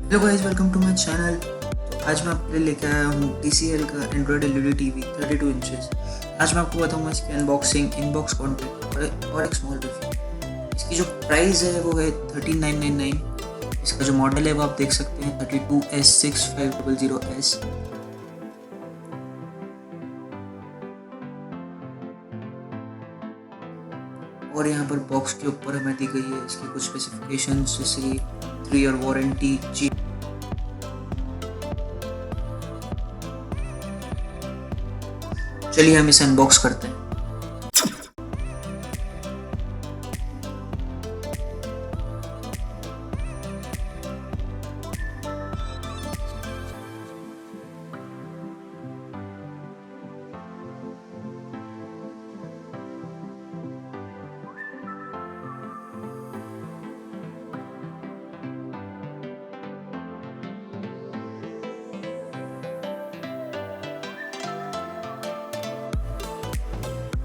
Hello guys, welcome to my channel. तो आज मैं आपके लिए लेकर आया हूँ TCL का एंड्रॉयड एलईडी टीवी 32 इंचेस। आज मैं आपको बताऊंगा इसकी अनबॉक्सिंग, इनबॉक्स कंटेंट और एक स्मॉल रिव्यू। इसकी जो प्राइस है वो है 13999। इसका जो मॉडल है वो आप देख सकते हैं 32S6500S। और यहाँ पर बॉक्स के ऊपर हमें दी गई है इसकी कुछ स्पेसिफिकेशंस, जैसे कि 3 ईयर वारंटी। चलिए हम इसे अनबॉक्स करते हैं।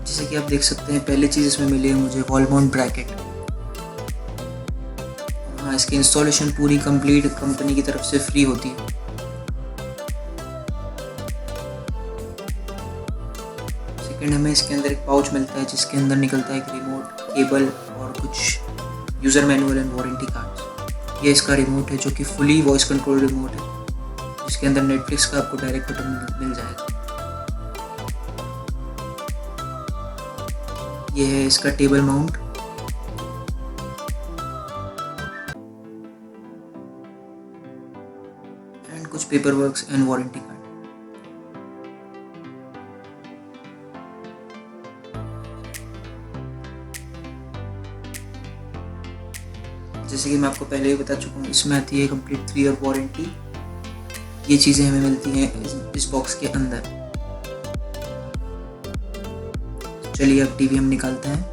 जैसे कि आप देख सकते हैं, पहली चीज़ इसमें मिली है मुझे वॉल माउंट ब्रैकेट। हाँ, इसकी इंस्टॉलेशन पूरी कंप्लीट कंपनी की तरफ से फ्री होती है। सेकंड, हमें इसके अंदर एक पाउच मिलता है जिसके अंदर निकलता है एक रिमोट, केबल और कुछ user manual and warranty cards. ये इसका रिमोट है जो कि फुली वॉइस कंट्रोल रिमोट है, जिसके अंदर नेटफ्लिक्स का आपको डायरेक्ट बटन मिल जाएगा। ये है इसका टेबल माउंट। एंड कुछ paper works and warranty card. जैसे कि मैं आपको पहले ही बता चुका हूँ, इसमें आती है कंप्लीट 3 ईयर वारंटी। ये चीज़ें हमें मिलती हैं इस बॉक्स के अंदर। चलिए अब टीवी हम निकालते हैं।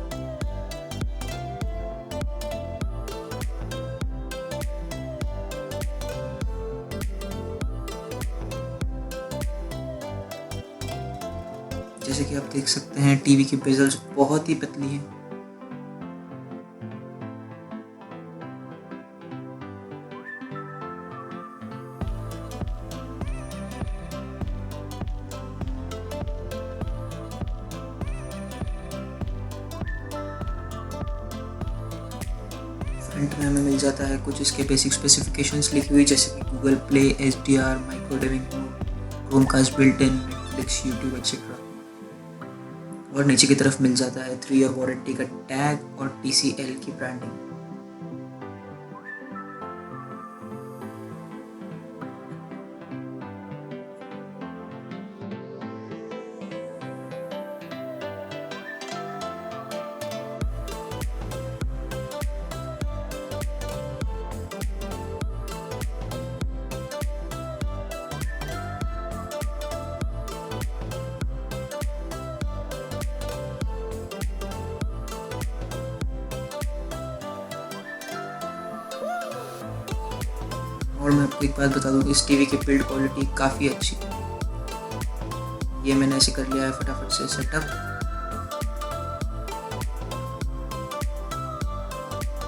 जैसे कि आप देख सकते हैं, टीवी की बेजल्स बहुत ही पतली है। फ्रंट में हमें मिल जाता है कुछ इसके बेसिक स्पेसिफिकेशंस लिखी हुई, जैसे कि गूगल प्ले, HDR, माइक्रो डेविंग mode, Chromecast built in, Netflix, YouTube etcetera. और नीचे की तरफ मिल जाता है 3 ईयर वारंटी का टैग और TCL की ब्रांडिंग। और मैं आपको एक बात बता दूँ, इस टीवी की बिल्ड क्वालिटी काफ़ी अच्छी है। ये मैंने ऐसे कर लिया है फटाफट से सेटअप।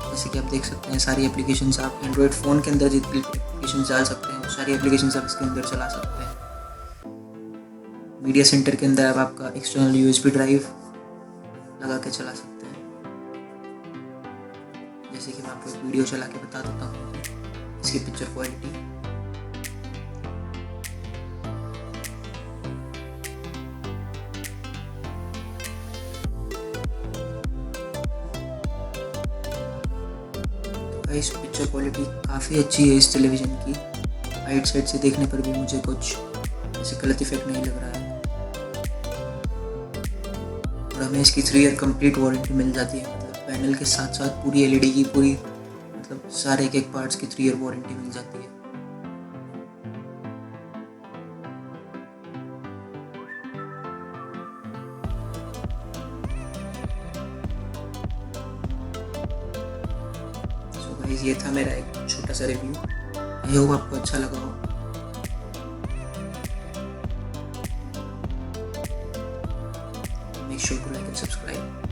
जैसे कि आप देख सकते हैं, सारी एप्लीकेशंस आप एंड्रॉयड फ़ोन के अंदर जितनी एप्लीकेशन डाल सकते हैं, सारी एप्लीकेशंस आप इसके अंदर चला सकते हैं। मीडिया सेंटर के अंदर आप आपका एक्सटर्नल USB ड्राइव लगा के चला सकते हैं। जैसे कि मैं आपको एक वीडियो चला के बता देता हूँ इसकी पिक्चर क्वालिटी। इस पिक्चर क्वालिटी काफ़ी अच्छी है इस टेलीविज़न की। राइट साइड से देखने पर भी मुझे कुछ ऐसे गलत इफेक्ट नहीं लग रहा है। और हमें इसकी 3 ईयर कंप्लीट वारंटी मिल जाती है, मतलब पैनल के साथ साथ पूरी LED की पूरी, मतलब सारे एक पार्ट्स की 3 ईयर वारंटी मिल जाती है। सो गाइस, ये था मेरा एक छोटा सा रिव्यू। आई होप आपको अच्छा लगा हो। Make sure to like and subscribe.